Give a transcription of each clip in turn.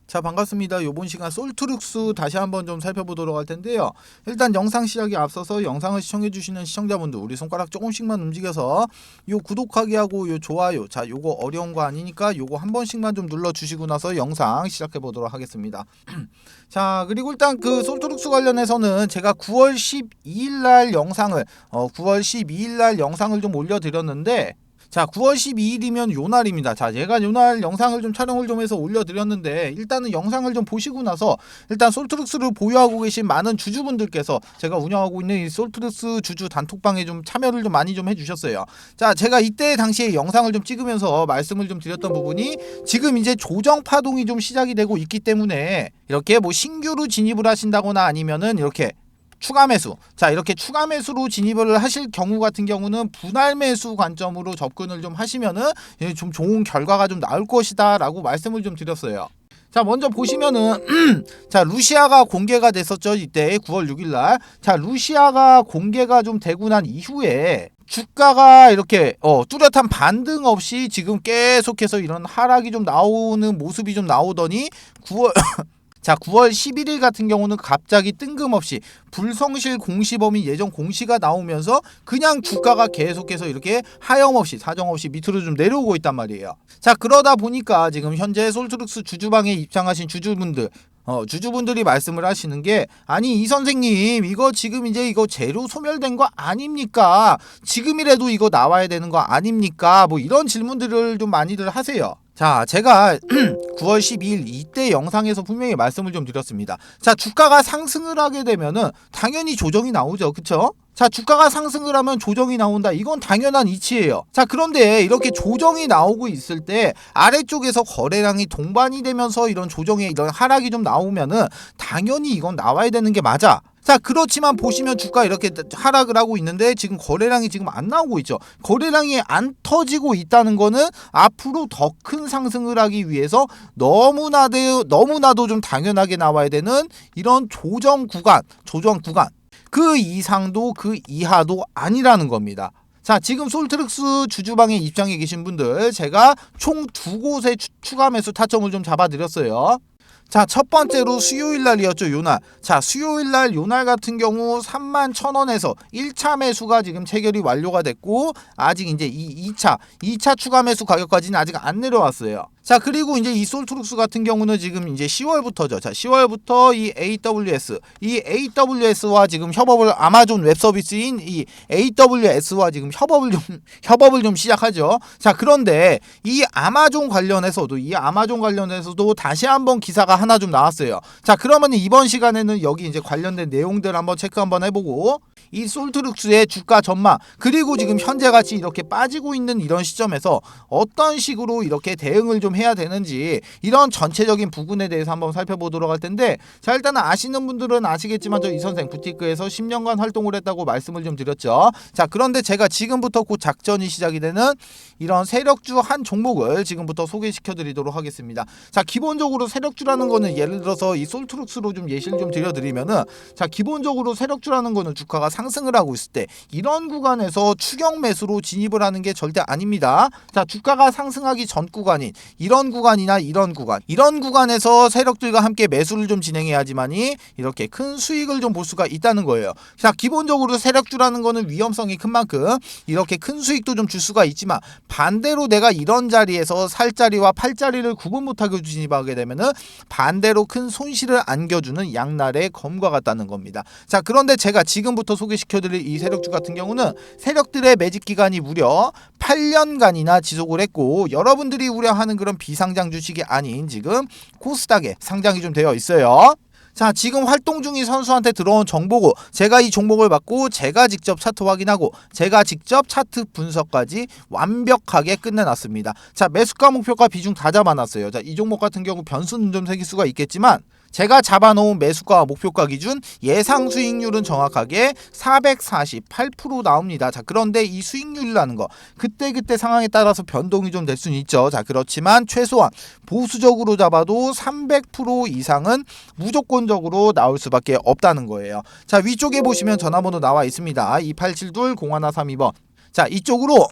자, 반갑습니다. 요번 시간 솔트룩스 다시 한번 좀 살펴보도록 할 텐데요. 일단 영상 시작에 앞서서 영상을 시청해주시는 시청자분들 우리 손가락 조금씩만 움직여서 요 구독하기 하고 요 좋아요, 자 요거 어려운 거 아니니까 요거 한 번씩만 좀 눌러주시고 나서 영상 시작해보도록 하겠습니다. 자, 그리고 일단 그 솔트룩스 관련해서는 제가 9월 12일날 영상을 9월 12일날 영상을 좀 올려드렸는데, 자, 9월 12일이면 요날입니다. 자, 제가 요날 영상을 좀 촬영을 좀 해서 올려드렸는데, 일단은 영상을 좀 보시고 나서 일단 솔트룩스를 보유하고 계신 많은 주주분들께서 제가 운영하고 있는 이 솔트룩스 주주 단톡방에 좀 참여를 좀 많이 좀 해주셨어요. 자, 제가 이때 당시에 영상을 좀 찍으면서 말씀을 좀 드렸던 부분이, 지금 이제 조정 파동이 좀 시작이 되고 있기 때문에 이렇게 뭐 신규로 진입을 하신다거나 아니면은 이렇게 추가 매수, 자 이렇게 추가 매수로 진입을 하실 경우 같은 경우는 분할 매수 관점으로 접근을 좀 하시면은 좀 좋은 결과가 좀 나올 것이다 라고 말씀을 좀 드렸어요. 자, 먼저 보시면은 자, 루시아가 공개가 됐었죠. 이때 9월 6일날. 자, 루시아가 공개가 좀 되고 난 이후에 주가가 이렇게 뚜렷한 반등 없이 지금 계속해서 이런 하락이 좀 나오는 모습이 좀 나오더니 9월 자, 9월 11일 같은 경우는 갑자기 뜬금없이 불성실 공시범위 예정 공시가 나오면서 그냥 주가가 계속해서 이렇게 하염없이 사정없이 밑으로 좀 내려오고 있단 말이에요. 자, 그러다 보니까 지금 현재 솔트룩스 주주방에 입장하신 주주분들이 말씀을 하시는 게, 아니 이 선생님 이거 지금 이제 이거 재료 소멸된 거 아닙니까? 지금이라도 이거 나와야 되는 거 아닙니까? 뭐 이런 질문들을 좀 많이들 하세요. 자, 제가 9월 12일 이때 영상에서 분명히 말씀을 좀 드렸습니다. 자, 주가가 상승을 하게 되면은 당연히 조정이 나오죠. 그쵸? 자, 주가가 상승을 하면 조정이 나온다. 이건 당연한 이치예요. 자, 그런데 이렇게 조정이 나오고 있을 때 아래쪽에서 거래량이 동반이 되면서 이런 조정의 이런 하락이 좀 나오면은 당연히 이건 나와야 되는 게 맞아. 자, 그렇지만 보시면 주가 이렇게 하락을 하고 있는데 지금 거래량이 지금 안 나오고 있죠. 거래량이 안 터지고 있다는 거는 앞으로 더 큰 상승을 하기 위해서 너무나도 좀 당연하게 나와야 되는 이런 조정 구간 그 이상도 그 이하도 아니라는 겁니다. 자, 지금 솔트룩스 주주방에 입장해 계신 분들 제가 총 두 곳의 추가 매수 타점을 좀 잡아드렸어요. 자, 첫 번째로 수요일 날이었죠. 요날. 자, 수요일 날 요날 같은 경우 31,000원에서 1차 매수가 지금 체결이 완료가 됐고, 아직 이제 이 2차 추가 매수 가격까지는 아직 안 내려왔어요. 자, 그리고 이제 이 솔트룩스 같은 경우는 지금 이제 10월부터죠. 자, 10월부터 이 AWS와 지금 협업을, 아마존 웹 서비스인 이 AWS와 지금 협업을 좀 시작하죠. 자, 그런데 이 아마존 관련해서도 다시 한번 기사가 하나 좀 나왔어요. 자, 그러면 이번 시간에는 여기 이제 관련된 내용들 한번 체크 한번 해보고, 이 솔트룩스의 주가 전망, 그리고 지금 현재 같이 이렇게 빠지고 있는 이런 시점에서 어떤 식으로 이렇게 대응을 좀 해야 되는지, 이런 전체적인 부분에 대해서 한번 살펴보도록 할 텐데, 자, 일단은 아시는 분들은 아시겠지만 저 이 선생 부티크에서 10년간 활동을 했다고 말씀을 좀 드렸죠. 자, 그런데 제가 지금부터 곧 작전이 시작이 되는 이런 세력주 한 종목을 지금부터 소개시켜 드리도록 하겠습니다. 자, 기본적으로 세력주라는 거는 예를 들어서 이 솔트룩스로 좀 예시를 좀 드려드리면은, 자, 기본적으로 세력주라는 거는 주가가 상승을 하고 있을 때 이런 구간에서 추격 매수로 진입을 하는 게 절대 아닙니다. 자, 주가가 상승하기 전 구간인 이런 구간이나 이런 구간에서 세력들과 함께 매수를 좀 진행해야지만이 이렇게 큰 수익을 좀 볼 수가 있다는 거예요. 자, 기본적으로 세력주라는 거는 위험성이 큰 만큼 이렇게 큰 수익도 좀 줄 수가 있지만, 반대로 내가 이런 자리에서 살자리와 팔자리를 구분 못하게 진입하게 되면은 반대로 큰 손실을 안겨주는 양날의 검과 같다는 겁니다. 자, 그런데 제가 지금부터 소개시켜드릴 이 세력주 같은 경우는 세력들의 매집 기간이 무려 8년간이나 지속을 했고, 여러분들이 우려하는 그런 비상장 주식이 아닌 지금 코스닥에 상장이 좀 되어 있어요. 자, 지금 활동 중인 선수한테 들어온 정보고, 제가 이 종목을 받고 제가 직접 차트 확인하고 제가 직접 차트 분석까지 완벽하게 끝내놨습니다. 자, 매수가 목표가 비중 다 잡아놨어요. 자, 이 종목 같은 경우 변수는 좀 생길 수가 있겠지만 제가 잡아놓은 매수가 목표가 기준 예상 수익률은 정확하게 448% 나옵니다. 자, 그런데 이 수익률이라는 거 그때 상황에 따라서 변동이 좀 될 수는 있죠. 자, 그렇지만 최소한 보수적으로 잡아도 300% 이상은 무조건적으로 나올 수밖에 없다는 거예요. 자, 위쪽에 보시면 전화번호 나와 있습니다. 2872-0132번. 자, 이쪽으로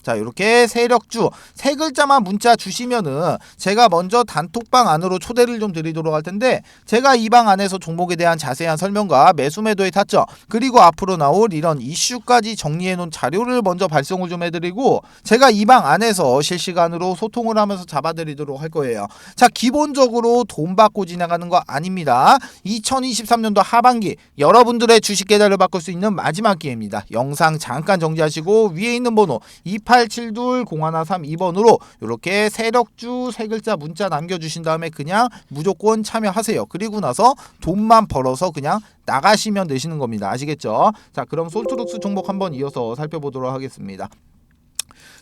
자, 이렇게 세력주 세 글자만 문자 주시면은 제가 먼저 단톡방 안으로 초대를 좀 드리도록 할 텐데, 제가 이 방 안에서 종목에 대한 자세한 설명과 매수 매도의 타점, 그리고 앞으로 나올 이런 이슈까지 정리해 놓은 자료를 먼저 발송을 좀 해드리고, 제가 이 방 안에서 실시간으로 소통을 하면서 잡아드리도록 할 거예요. 자, 기본적으로 돈 받고 지나가는 거 아닙니다. 2023년도 하반기 여러분들의 주식 계좌를 바꿀 수 있는 마지막 기회입니다. 영상 잠깐 정지하시고 위에 있는 번호 2872-0132번으로 이렇게 세력주 세 글자 문자 남겨주신 다음에 그냥 무조건 참여하세요. 그리고 나서 돈만 벌어서 그냥 나가시면 되시는 겁니다. 아시겠죠? 자, 그럼 솔트룩스 종목 한번 이어서 살펴보도록 하겠습니다.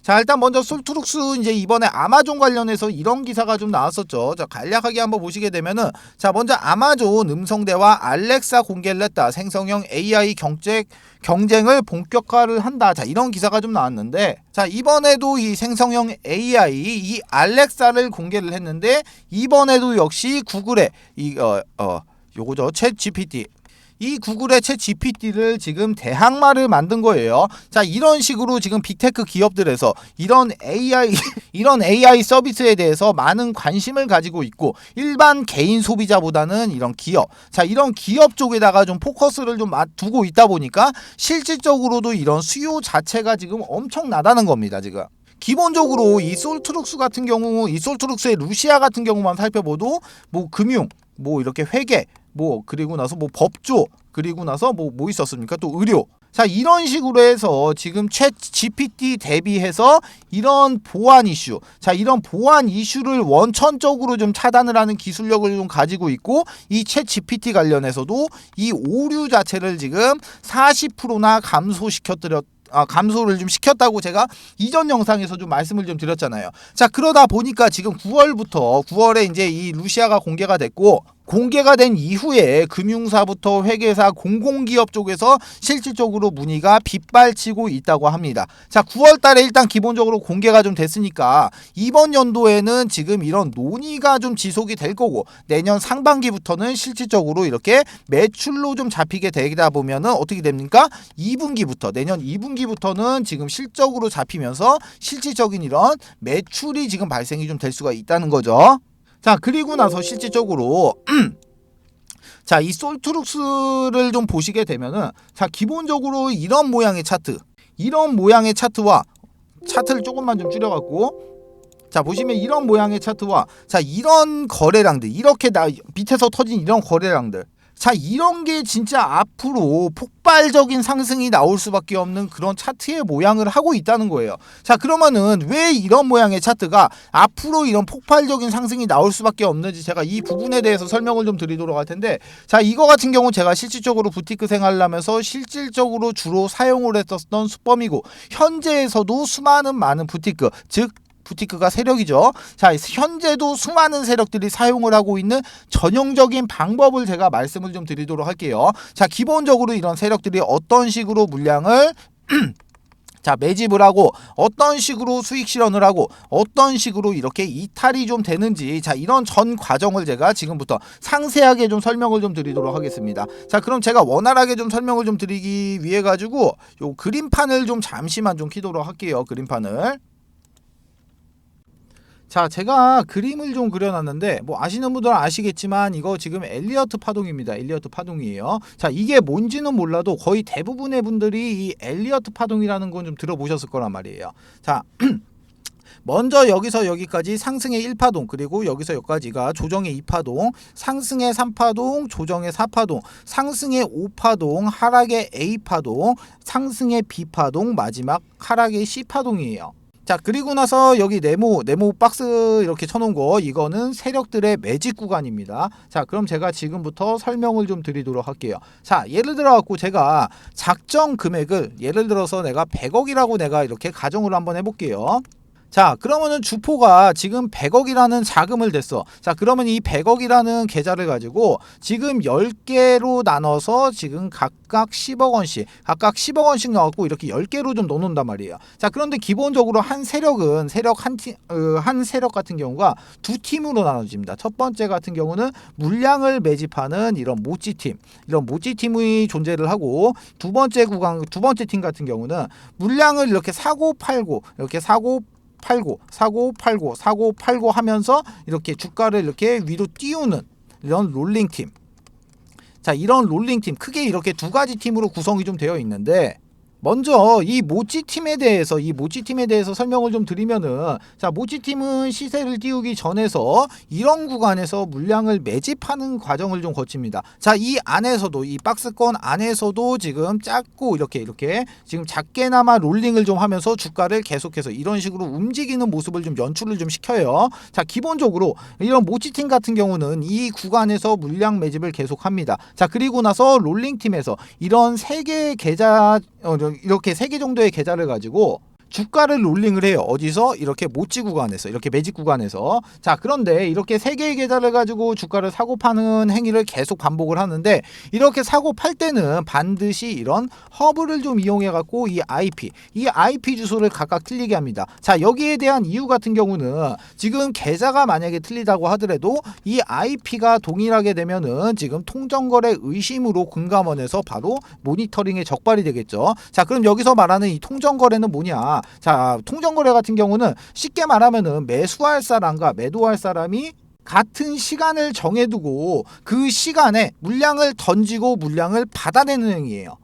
자, 일단 먼저 솔트룩스 이제 이번에 아마존 관련해서 이런 기사가 좀 나왔었죠. 자, 간략하게 한번 보시게 되면은, 자, 먼저 아마존 음성대화 알렉사 공개를 했다. 생성형 AI 경쟁을 본격화를 한다. 자, 이런 기사가 좀 나왔는데, 자, 이번에도 이 생성형 AI 이 알렉사를 공개를 했는데, 이번에도 역시 구글의 요거죠. 챗 GPT. 이 구글의 챗 GPT를 지금 대항마를 만든 거예요. 자, 이런 식으로 지금 빅테크 기업들에서 이런 AI 서비스에 대해서 많은 관심을 가지고 있고, 일반 개인 소비자보다는 이런 기업, 자, 이런 기업 쪽에다가 좀 포커스를 좀 두고 있다 보니까 실질적으로도 이런 수요 자체가 지금 엄청나다는 겁니다, 지금. 기본적으로 이 솔트룩스 같은 경우, 이 솔트룩스의 루시아 같은 경우만 살펴봐도 뭐 금융, 뭐 이렇게 회계, 뭐 그리고 나서 뭐 법조, 그리고 나서 뭐 있었습니까? 또 의료. 자, 이런 식으로 해서 지금 챗 GPT 대비해서 이런 보안 이슈, 자, 이런 보안 이슈를 원천적으로 좀 차단을 하는 기술력을 좀 가지고 있고, 이 챗 GPT 관련해서도 이 오류 자체를 지금 40%나 감소를 좀 시켰다고 제가 이전 영상에서 좀 말씀을 좀 드렸잖아요. 자, 그러다 보니까 지금 9월에 이제 이 루시아가 공개가 됐고, 공개가 된 이후에 금융사부터 회계사, 공공기업 쪽에서 실질적으로 문의가 빗발치고 있다고 합니다. 자, 9월 달에 일단 기본적으로 공개가 좀 됐으니까 이번 연도에는 지금 이런 논의가 좀 지속이 될 거고, 내년 상반기부터는 실질적으로 이렇게 매출로 좀 잡히게 되다 보면은 어떻게 됩니까? 내년 2분기부터는 지금 실적으로 잡히면서 실질적인 이런 매출이 지금 발생이 좀 될 수가 있다는 거죠. 자, 그리고 나서 실질적으로 자, 이 솔트룩스를 좀 보시게 되면은, 자, 기본적으로 이런 모양의 차트와 차트를 조금만 좀 줄여갖고, 자, 보시면 이런 모양의 차트와, 자, 이런 거래량들, 이렇게 밑에서 터진 이런 거래량들, 자, 이런 게 진짜 앞으로 폭발적인 상승이 나올 수밖에 없는 그런 차트의 모양을 하고 있다는 거예요. 자, 그러면은 왜 이런 모양의 차트가 앞으로 이런 폭발적인 상승이 나올 수밖에 없는지 제가 이 부분에 대해서 설명을 좀 드리도록 할 텐데, 자, 이거 같은 경우 제가 실질적으로 부티크 생활을 하면서 실질적으로 주로 사용을 했었던 수법이고, 현재에서도 많은 부티크, 즉 부티크가 세력이죠. 자, 현재도 수많은 세력들이 사용을 하고 있는 전형적인 방법을 제가 말씀을 좀 드리도록 할게요. 자, 기본적으로 이런 세력들이 어떤 식으로 물량을 자, 매집을 하고, 어떤 식으로 수익 실현을 하고, 어떤 식으로 이렇게 이탈이 좀 되는지, 자, 이런 전 과정을 제가 지금부터 상세하게 좀 설명을 좀 드리도록 하겠습니다. 자, 그럼 제가 원활하게 좀 설명을 좀 드리기 위해 가지고 요 그림판을 좀 잠시만 좀 키도록 할게요. 그림판을. 자, 제가 그림을 좀 그려놨는데, 뭐 아시는 분들은 아시겠지만 이거 지금 엘리어트 파동입니다. 엘리어트 파동이에요. 자, 이게 뭔지는 몰라도 거의 대부분의 분들이 이 엘리어트 파동이라는 건 좀 들어보셨을 거란 말이에요. 자, 먼저 여기서 여기까지 상승의 1파동, 그리고 여기서 여기까지가 조정의 2파동, 상승의 3파동, 조정의 4파동, 상승의 5파동, 하락의 A파동, 상승의 B파동, 마지막 하락의 C파동이에요. 자, 그리고 나서 여기 네모 박스 이렇게 쳐놓은 거, 이거는 세력들의 매집 구간입니다. 자, 그럼 제가 지금부터 설명을 좀 드리도록 할게요. 자, 예를 들어 갖고 제가 작정 금액을, 예를 들어서 내가 100억이라고 내가 이렇게 가정을 한번 해볼게요. 자, 그러면은 주포가 지금 100억이라는 자금을 댔어. 자, 그러면 이 100억이라는 계좌를 가지고 지금 10개로 나눠서 지금 각각 10억 원씩, 각각 10억 원씩 넣었고 이렇게 10개로 좀 넣어놓는단 말이에요. 자, 그런데 기본적으로 한 세력은 한 세력 같은 경우가 두 팀으로 나눠집니다. 첫 번째 같은 경우는 물량을 매집하는 이런 모찌팀, 이런 모찌팀이 존재를 하고, 두 번째 팀 같은 경우는 물량을 이렇게 사고 팔고 사고 팔고 하면서 이렇게 주가를 이렇게 위로 띄우는 이런 롤링팀. 자, 이런 롤링팀, 크게 이렇게 두 가지 팀으로 구성이 좀 되어 있는데, 먼저 이 모찌팀에 대해서 설명을 좀 드리면은, 자, 모찌팀은 시세를 띄우기 전에서 이런 구간에서 물량을 매집하는 과정을 좀 거칩니다. 자, 이 안에서도, 이 박스권 안에서도 지금 작고 이렇게 지금 작게나마 롤링을 좀 하면서 주가를 계속해서 이런 식으로 움직이는 모습을 좀 연출을 좀 시켜요. 자, 기본적으로 이런 모찌팀 같은 경우는 이 구간에서 물량 매집을 계속합니다. 자, 그리고 나서 롤링팀에서 이런 세 개의 계좌, 이렇게 3개 정도의 계좌를 가지고 주가를 롤링을 해요. 어디서? 이렇게 모찌 구간에서, 이렇게 매직 구간에서. 자, 그런데 이렇게 3개의 계좌를 가지고 주가를 사고 파는 행위를 계속 반복을 하는데, 이렇게 사고 팔 때는 반드시 이런 허브를 좀 이용해 갖고 이 IP 주소를 각각 틀리게 합니다. 자, 여기에 대한 이유 같은 경우는 지금 계좌가 만약에 틀리다고 하더라도 이 IP가 동일하게 되면은 지금 통정거래 의심으로 금감원에서 바로 모니터링에 적발이 되겠죠. 자, 그럼 여기서 말하는 이 통정거래는 뭐냐? 자, 통정거래 같은 경우는 쉽게 말하면은 매수할 사람과 매도할 사람이 같은 시간을 정해두고 그 시간에 물량을 던지고 물량을 받아내는 행위예요.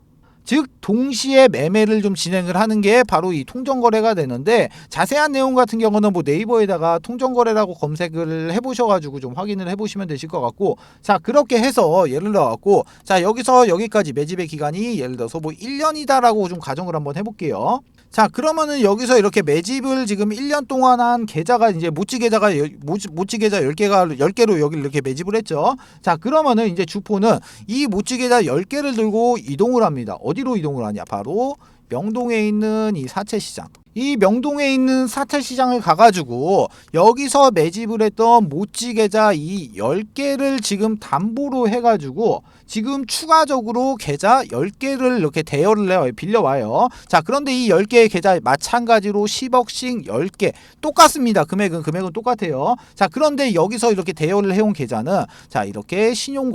즉 동시에 매매를 좀 진행을 하는 게 바로 이 통정거래가 되는데, 자세한 내용 같은 경우는 뭐 네이버에다가 통정거래라고 검색을 해보셔가지고 좀 확인을 해보시면 되실 것 같고, 자, 그렇게 해서 예를 들어갖고, 자, 여기서 여기까지 매집의 기간이 예를 들어서 뭐 1년이다라고 좀 가정을 한번 해볼게요. 자, 그러면은 여기서 이렇게 매집을 지금 1년 동안 한 계좌가 이제 모찌 계좌 10개로 여기를 이렇게 매집을 했죠. 자, 그러면은 이제 주포는 이 모찌 계좌 10개를 들고 이동을 합니다. 어디로 이동을 하냐? 바로 명동에 있는 이 사채시장. 이 명동에 있는 사채시장을 가가지고 여기서 매집을 했던 모찌 계좌 이 10개를 지금 담보로 해가지고 지금 추가적으로 계좌 10개를 이렇게 대여를 해요. 빌려와요. 자, 그런데 이 10개의 계좌 마찬가지로 10억씩 10개 똑같습니다. 금액은 똑같아요. 자, 그런데 여기서 이렇게 대여를 해온 계좌는, 자, 이렇게 신용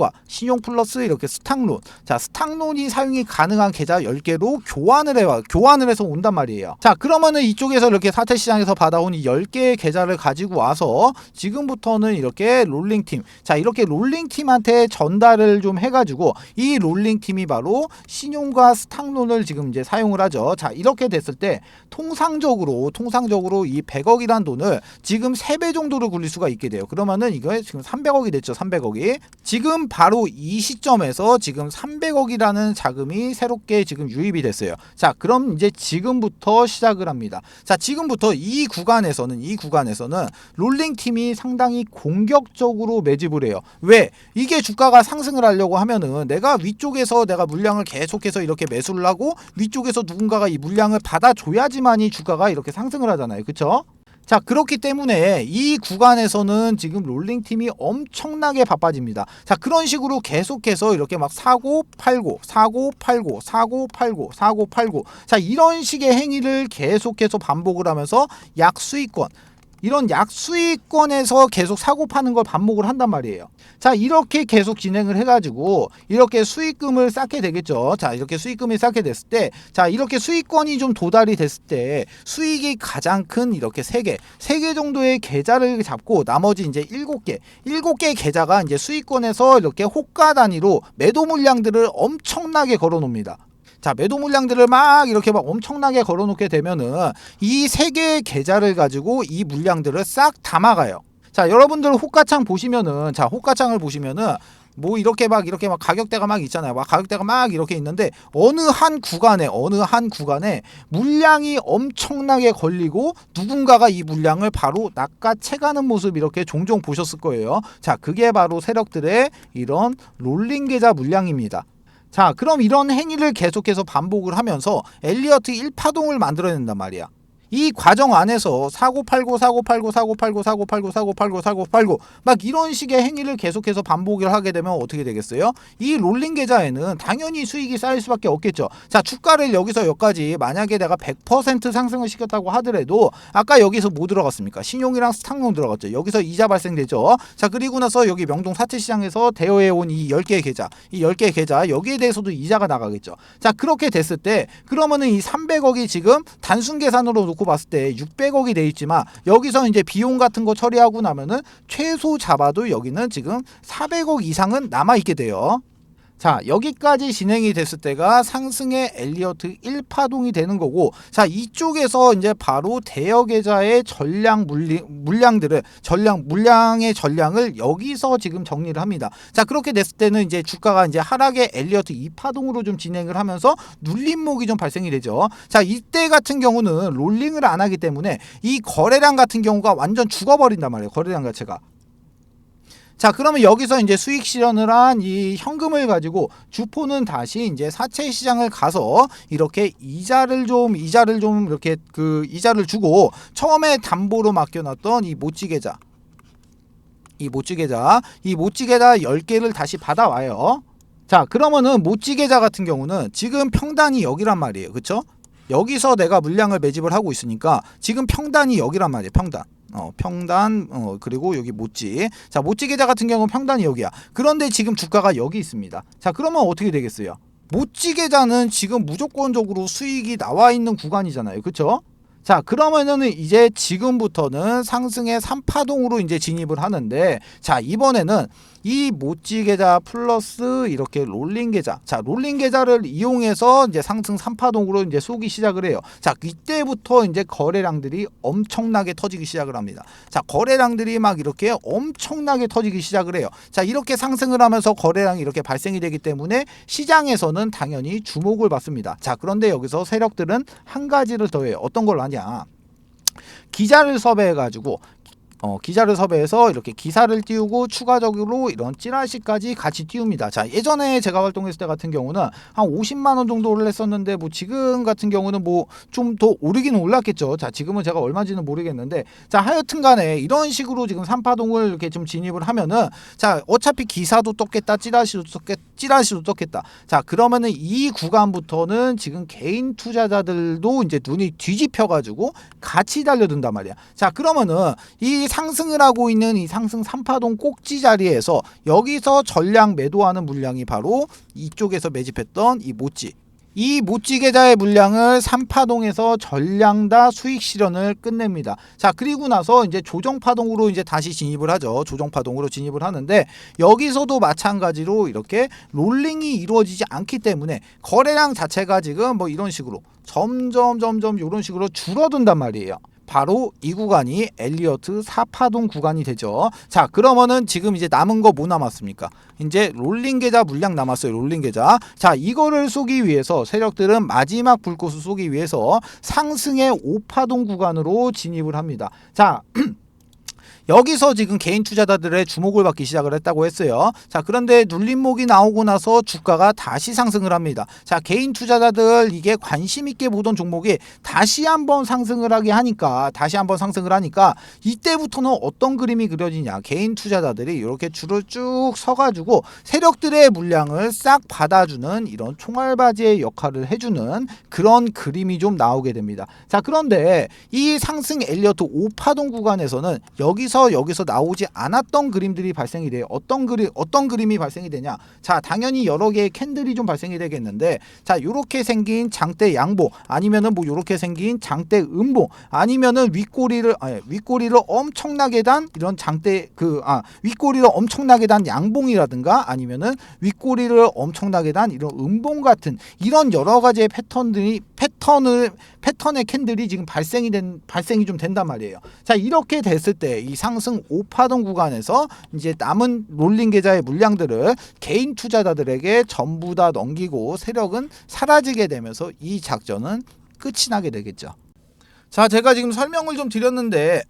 플러스 이렇게 스탁론, 자, 스탁론이 사용이 가능한 계좌 10개로 교환을 해서 온단 말이에요. 자, 그러면은 이쪽에서 이렇게 사채시장에서 받아온 이 10개의 계좌를 가지고 와서 지금부터는 이렇게 롤링팀, 자, 이렇게 롤링팀한테 전달을 좀 해가지고 이 롤링팀이 바로 신용과 스탁론을 지금 이제 사용을 하죠. 자, 이렇게 됐을 때 통상적으로 이 100억이란 돈을 지금 3배 정도로 굴릴 수가 있게 돼요. 그러면은 이거 지금 300억이 됐죠. 300억이 지금 바로 이 시점에서 지금 300억이라는 자금이 새롭게 지금 유입이 됐어요. 자, 그럼 이제 지금부터 시작을 합니다. 자, 지금부터 이 구간에서는 롤링팀이 상당히 공격적으로 매집을 해요. 왜? 이게 주가가 상승을 하려고 하면은 내가 위쪽에서 내가 물량을 계속해서 이렇게 매수를 하고 위쪽에서 누군가가 이 물량을 받아줘야지만이 주가가 이렇게 상승을 하잖아요. 그쵸? 자, 그렇기 때문에 이 구간에서는 지금 롤링팀이 엄청나게 바빠집니다. 자, 그런 식으로 계속해서 이렇게 막 사고 팔고 자, 이런 식의 행위를 계속해서 반복을 하면서 이런 약수익권에서 계속 사고 파는 걸 반복을 한단 말이에요. 자, 이렇게 계속 진행을 해가지고 이렇게 수익금을 쌓게 되겠죠. 자, 이렇게 수익금이 쌓게 됐을 때, 자, 이렇게 수익권이 좀 도달이 됐을 때 수익이 가장 큰 이렇게 3개 정도의 계좌를 잡고 나머지 이제 7개 계좌가 이제 수익권에서 이렇게 호가 단위로 매도 물량들을 엄청나게 걸어 놓습니다. 자, 매도 물량들을 막 이렇게 막 엄청나게 걸어놓게 되면은 이 3개의 계좌를 가지고 이 물량들을 싹 담아가요. 자, 여러분들 호가창을 보시면은 뭐 이렇게 막 가격대가 막 있잖아요. 막 가격대가 막 이렇게 있는데 어느 한 구간에 물량이 엄청나게 걸리고 누군가가 이 물량을 바로 낚아채가는 모습 이렇게 종종 보셨을 거예요. 자, 그게 바로 세력들의 이런 롤링 계좌 물량입니다. 자, 그럼 이런 행위를 계속해서 반복을 하면서 엘리어트 1파동을 만들어낸단 말이야. 이 과정 안에서 사고 팔고 막 이런 식의 행위를 계속해서 반복을 하게 되면 어떻게 되겠어요? 이 롤링 계좌에는 당연히 수익이 쌓일 수밖에 없겠죠. 자, 주가를 여기서 여기까지 만약에 내가 100% 상승을 시켰다고 하더라도 아까 여기서 뭐 들어갔습니까? 신용이랑 스탁용 들어갔죠. 여기서 이자 발생되죠. 자, 그리고 나서 여기 명동 사채시장에서 대여해온 이 10개의 계좌, 이 10개의 계좌 여기에 대해서도 이자가 나가겠죠. 자, 그렇게 됐을 때 그러면은 이 300억이 지금 단순 계산으로 놓고 봤을 때 600억이 돼 있지만 여기서 이제 비용 같은 거 처리하고 나면은 최소 잡아도 여기는 지금 400억 이상은 남아 있게 돼요. 자, 여기까지 진행이 됐을 때가 상승의 엘리어트 1파동이 되는 거고, 자, 이쪽에서 이제 바로 대여 계좌의 물량의 전량을 여기서 지금 정리를 합니다. 자, 그렇게 됐을 때는 이제 주가가 이제 하락의 엘리어트 2파동으로 좀 진행을 하면서 눌림목이 좀 발생이 되죠. 자, 이때 같은 경우는 롤링을 안 하기 때문에 이 거래량 같은 경우가 완전 죽어버린단 말이에요. 거래량 자체가. 자, 그러면 여기서 이제 수익 실현을 한 이 현금을 가지고 주포는 다시 이제 사채 시장을 가서 이렇게 이자를 좀 이렇게 그 이자를 주고 처음에 담보로 맡겨놨던 이 모찌 계좌 10개를 다시 받아와요. 자, 그러면은 모찌 계좌 같은 경우는 지금 평단이 여기란 말이에요. 그쵸? 여기서 내가 물량을 매집을 하고 있으니까 지금 평단이 여기란 말이에요. 평단 그리고 여기 모찌. 자, 모찌 계좌 같은 경우는 평단이 여기야. 그런데 지금 주가가 여기 있습니다. 자, 그러면 어떻게 되겠어요? 모찌 계좌는 지금 무조건적으로 수익이 나와 있는 구간이잖아요. 그쵸? 자, 그러면은 이제 지금부터는 상승의 3파동으로 이제 진입을 하는데, 자, 이번에는 이 모찌 계좌 플러스 이렇게 롤링 계좌. 자, 롤링 계좌를 이용해서 이제 상승 3파동으로 이제 쏘기 시작을 해요. 자, 이때부터 이제 거래량들이 엄청나게 터지기 시작을 합니다. 자, 거래량들이 막 이렇게 엄청나게 터지기 시작을 해요. 자, 이렇게 상승을 하면서 거래량이 이렇게 발생이 되기 때문에 시장에서는 당연히 주목을 받습니다. 자, 그런데 여기서 세력들은 한 가지를 더해요. 어떤 걸 하냐? 기자를 섭외해가지고 기자를 섭외해서 이렇게 기사를 띄우고 추가적으로 이런 찌라시까지 같이 띄웁니다. 자, 예전에 제가 활동했을 때 같은 경우는 한 50만 원 정도를 했었는데 뭐 지금 같은 경우는 뭐 좀 더 오르기는 올랐겠죠. 자, 지금은 제가 얼마인지는 모르겠는데, 자, 하여튼 간에 이런 식으로 지금 3파동을 이렇게 좀 진입을 하면은, 자, 어차피 기사도 떴겠다, 찌라시도 떴겠다. 자, 그러면은 이 구간부터는 지금 개인 투자자들도 이제 눈이 뒤집혀 가지고 같이 달려든단 말이야. 자, 그러면은 이 상승을 하고 있는 이 상승 3파동 꼭지 자리에서 여기서 전량 매도하는 물량이 바로 이쪽에서 매집했던 이 모찌 계좌의 물량을 3파동에서 전량 다 수익 실현을 끝냅니다. 자, 그리고 나서 이제 조정파동으로 이제 다시 진입을 하죠. 조정파동으로 진입을 하는데, 여기서도 마찬가지로 이렇게 롤링이 이루어지지 않기 때문에 거래량 자체가 지금 뭐 이런 식으로 점점 이런 식으로 줄어든단 말이에요. 바로 이 구간이 엘리어트 4파동 구간이 되죠. 자, 그러면은 지금 이제 남은 거 뭐 남았습니까? 이제 롤링 계좌 물량 남았어요. 롤링 계좌. 자, 이거를 쏘기 위해서 세력들은 마지막 불꽃을 쏘기 위해서 상승의 5파동 구간으로 진입을 합니다. 자, 여기서 지금 개인 투자자들의 주목을 받기 시작을 했다고 했어요. 자, 그런데 눌림목이 나오고 나서 주가가 다시 상승을 합니다. 자, 개인 투자자들 이게 관심 있게 보던 종목이 다시 한번 상승을 하니까 이때부터는 어떤 그림이 그려지냐? 개인 투자자들이 이렇게 줄을 쭉 서가지고 세력들의 물량을 싹 받아주는 이런 총알바지의 역할을 해주는 그런 그림이 좀 나오게 됩니다. 자, 그런데 이 상승 엘리어트 5파동 구간에서는 여기서 나오지 않았던 그림들이 발생이 돼요. 어떤 그림이 발생이 되냐? 자, 당연히 여러 개의 캔들이 좀 발생이 되겠는데, 자, 요렇게 생긴 장대 양봉, 아니면은 뭐 요렇게 생긴 장대 음봉, 아니면은 윗꼬리를 엄청나게 단 이런 윗꼬리를 엄청나게 단 양봉이라든가, 아니면은 윗꼬리를 엄청나게 단 이런 음봉 같은 이런 여러 가지의 패턴의 캔들이 지금 발생이 좀 된단 말이에요. 자, 이렇게 됐을 때 이 상승 5파동 구간에서 이제 남은 롤링 계좌의 물량들을 개인 투자자들에게 전부 다 넘기고 세력은 사라지게 되면서 이 작전은 끝이 나게 되겠죠. 자, 제가 지금 설명을 좀 드렸는데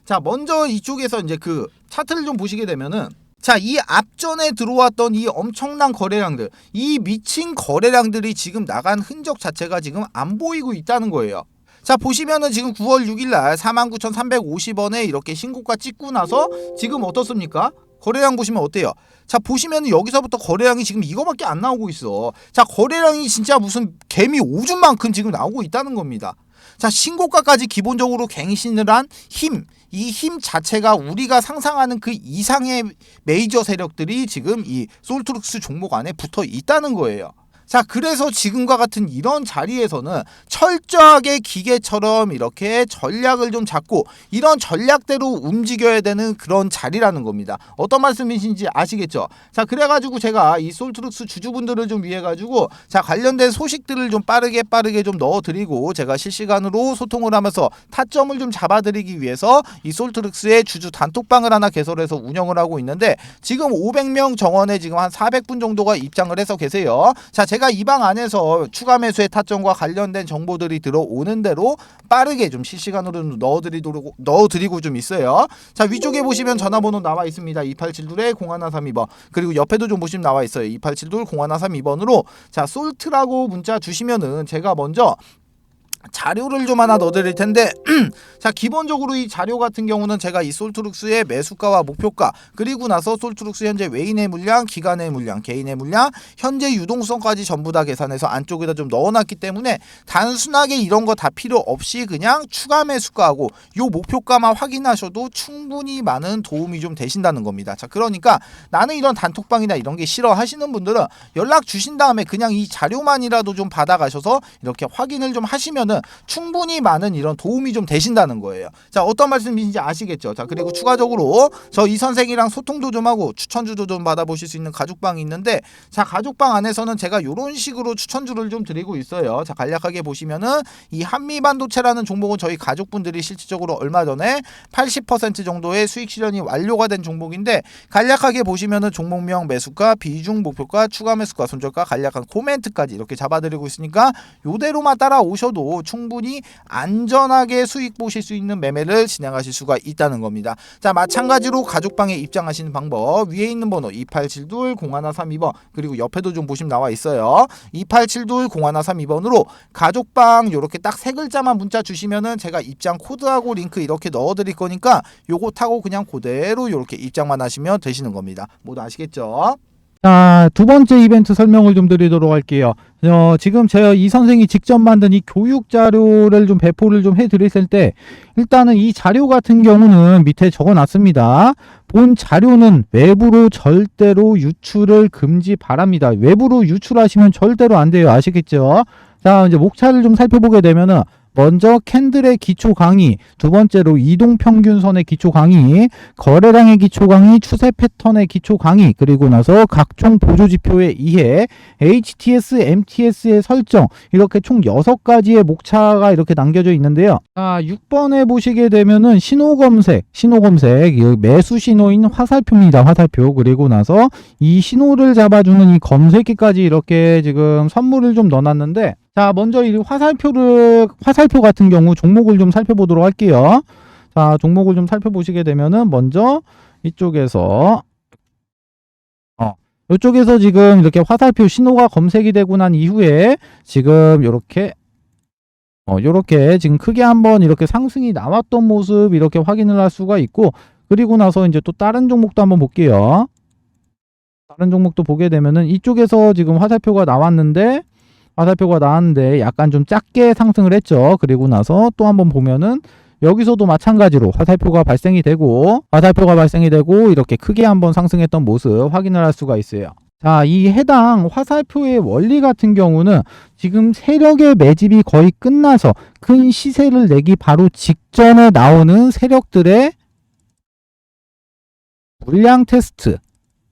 자, 먼저 이쪽에서 이제 그 차트를 좀 보시게 되면은, 자, 이 앞전에 들어왔던 이 엄청난 거래량들, 이 미친 거래량들이 지금 나간 흔적 자체가 지금 안 보이고 있다는 거예요. 자, 보시면은 지금 9월 6일날 49,350원에 이렇게 신고가 찍고 나서 지금 어떻습니까? 거래량 보시면 어때요? 자, 보시면 여기서부터 거래량이 지금 이거밖에 안 나오고 있어. 자, 거래량이 진짜 무슨 개미 오줌만큼 지금 나오고 있다는 겁니다. 자, 신고가까지 기본적으로 갱신을 한 힘, 이 힘 자체가 우리가 상상하는 그 이상의 메이저 세력들이 지금 이 솔트룩스 종목 안에 붙어 있다는 거예요. 자, 그래서 지금과 같은 이런 자리에서는 철저하게 기계처럼 이렇게 전략을 좀 잡고 이런 전략대로 움직여야 되는 그런 자리라는 겁니다. 어떤 말씀이신지 아시겠죠? 자, 그래가지고 제가 이 솔트룩스 주주분들을 좀 위해 가지고 자, 관련된 소식들을 좀 빠르게 좀 넣어드리고 제가 실시간으로 소통을 하면서 타점을 좀 잡아드리기 위해서 이 솔트룩스의 주주 단톡방을 하나 개설해서 운영을 하고 있는데 지금 500명 정원에 지금 한 400분 정도가 입장을 해서 계세요. 자, 제가 이 방 안에서 추가 매수의 타점과 관련된 정보들이 들어오는 대로 빠르게 좀 실시간으로 넣어드리고 좀 있어요. 자, 위쪽에 보시면 전화번호 나와 있습니다. 2872-0132번. 그리고 옆에도 좀 보시면 나와 있어요. 2872-0132번으로 자, 솔트라고 문자 주시면은 제가 먼저 자료를 좀 하나 넣어드릴 텐데 자, 기본적으로 이 자료 같은 경우는 제가 이 솔트룩스의 매수가와 목표가 그리고 나서 솔트룩스 현재 외인의 물량, 기관의 물량, 개인의 물량, 현재 유동성까지 전부 다 계산해서 안쪽에다 좀 넣어놨기 때문에 단순하게 이런 거 다 필요 없이 그냥 추가 매수가하고 요 목표가만 확인하셔도 충분히 많은 도움이 좀 되신다는 겁니다. 자, 그러니까 나는 이런 단톡방이나 이런 게 싫어 하시는 분들은 연락 주신 다음에 그냥 이 자료만이라도 좀 받아가셔서 이렇게 확인을 좀 하시면은 충분히 많은 이런 도움이 좀 되신다는 거예요. 자, 어떤 말씀인지 아시겠죠? 자, 그리고 추가적으로 저 이 선생이랑 소통도 좀 하고 추천주도 좀 받아보실 수 있는 가족방이 있는데 자, 가족방 안에서는 제가 이런 식으로 추천주를 좀 드리고 있어요. 자, 간략하게 보시면은 이 한미반도체라는 종목은 저희 가족분들이 실질적으로 얼마 전에 80% 정도의 수익 실현이 완료가 된 종목인데 간략하게 보시면은 종목명, 매수가, 비중, 목표가, 추가 매수가, 손절가, 간략한 코멘트까지 이렇게 잡아드리고 있으니까 요대로만 따라오셔도 충분히 안전하게 수익 보실 수 있는 매매를 진행하실 수가 있다는 겁니다. 자, 마찬가지로 가족방에 입장하시는 방법 위에 있는 번호 2872-0132번 그리고 옆에도 좀 보시면 나와 있어요. 2872-0132번으로 가족방 요렇게 딱 세 글자만 문자 주시면은 제가 입장 코드하고 링크 이렇게 넣어드릴 거니까 요거 타고 그냥 그대로 요렇게 입장만 하시면 되시는 겁니다. 모두 아시겠죠? 자, 두 번째 이벤트 설명을 좀 드리도록 할게요. 지금 제가 이 선생이 직접 만든 이 교육 자료를 좀 배포를 좀 해드렸을 때 일단은 이 자료 같은 경우는 밑에 적어놨습니다. 본 자료는 외부로 절대로 유출을 금지 바랍니다. 외부로 유출하시면 절대로 안 돼요. 아시겠죠? 자, 이제 목차를 좀 살펴보게 되면은 먼저 캔들의 기초 강의, 두 번째로 이동평균선의 기초 강의, 거래량의 기초 강의, 추세 패턴의 기초 강의, 그리고 나서 각종 보조지표의 이해, HTS, MTS의 설정, 이렇게 총 6가지의 목차가 이렇게 남겨져 있는데요. 자, 6번에 보시게 되면은 신호검색, 매수 신호인 화살표입니다. 화살표. 그리고 나서 이 신호를 잡아주는 이 검색기까지 이렇게 지금 선물을 좀 넣어놨는데 자, 먼저 이 화살표 같은 경우 종목을 좀 살펴보도록 할게요. 자, 종목을 좀 살펴보시게 되면은 먼저 이쪽에서 이쪽에서 지금 이렇게 화살표 신호가 검색이 되고 난 이후에 지금 요렇게 지금 크게 한번 이렇게 상승이 나왔던 모습 이렇게 확인을 할 수가 있고 그리고 나서 이제 또 다른 종목도 한번 볼게요. 다른 종목도 보게 되면은 이쪽에서 지금 화살표가 나왔는데 약간 좀 작게 상승을 했죠. 그리고 나서 또 한번 보면은 여기서도 마찬가지로 화살표가 발생이 되고 이렇게 크게 한번 상승했던 모습 확인을 할 수가 있어요. 자, 이 해당 화살표의 원리 같은 경우는 지금 세력의 매집이 거의 끝나서 큰 시세를 내기 바로 직전에 나오는 세력들의 물량 테스트,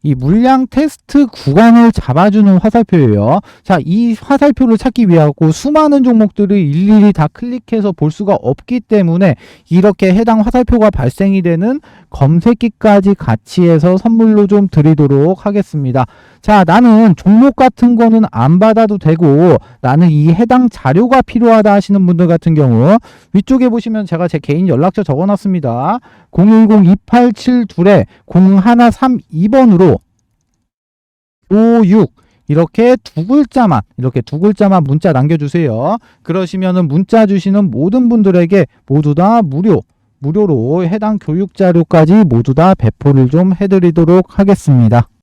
이 물량 테스트 구간을 잡아주는 화살표예요. 자, 이 화살표를 찾기 위하고 수많은 종목들을 일일이 다 클릭해서 볼 수가 없기 때문에 이렇게 해당 화살표가 발생이 되는 검색기까지 같이 해서 선물로 좀 드리도록 하겠습니다. 자, 나는 종목 같은 거는 안 받아도 되고 나는 이 해당 자료가 필요하다 하시는 분들 같은 경우 위쪽에 보시면 제가 제 개인 연락처 적어놨습니다. 010-2872-0132번으로 교육 이렇게 이렇게 두 글자만 문자 남겨주세요. 그러시면은 문자 주시는 모든 분들에게 모두 다 무료로 해당 교육 자료까지 모두 다 배포를 좀 해드리도록 하겠습니다.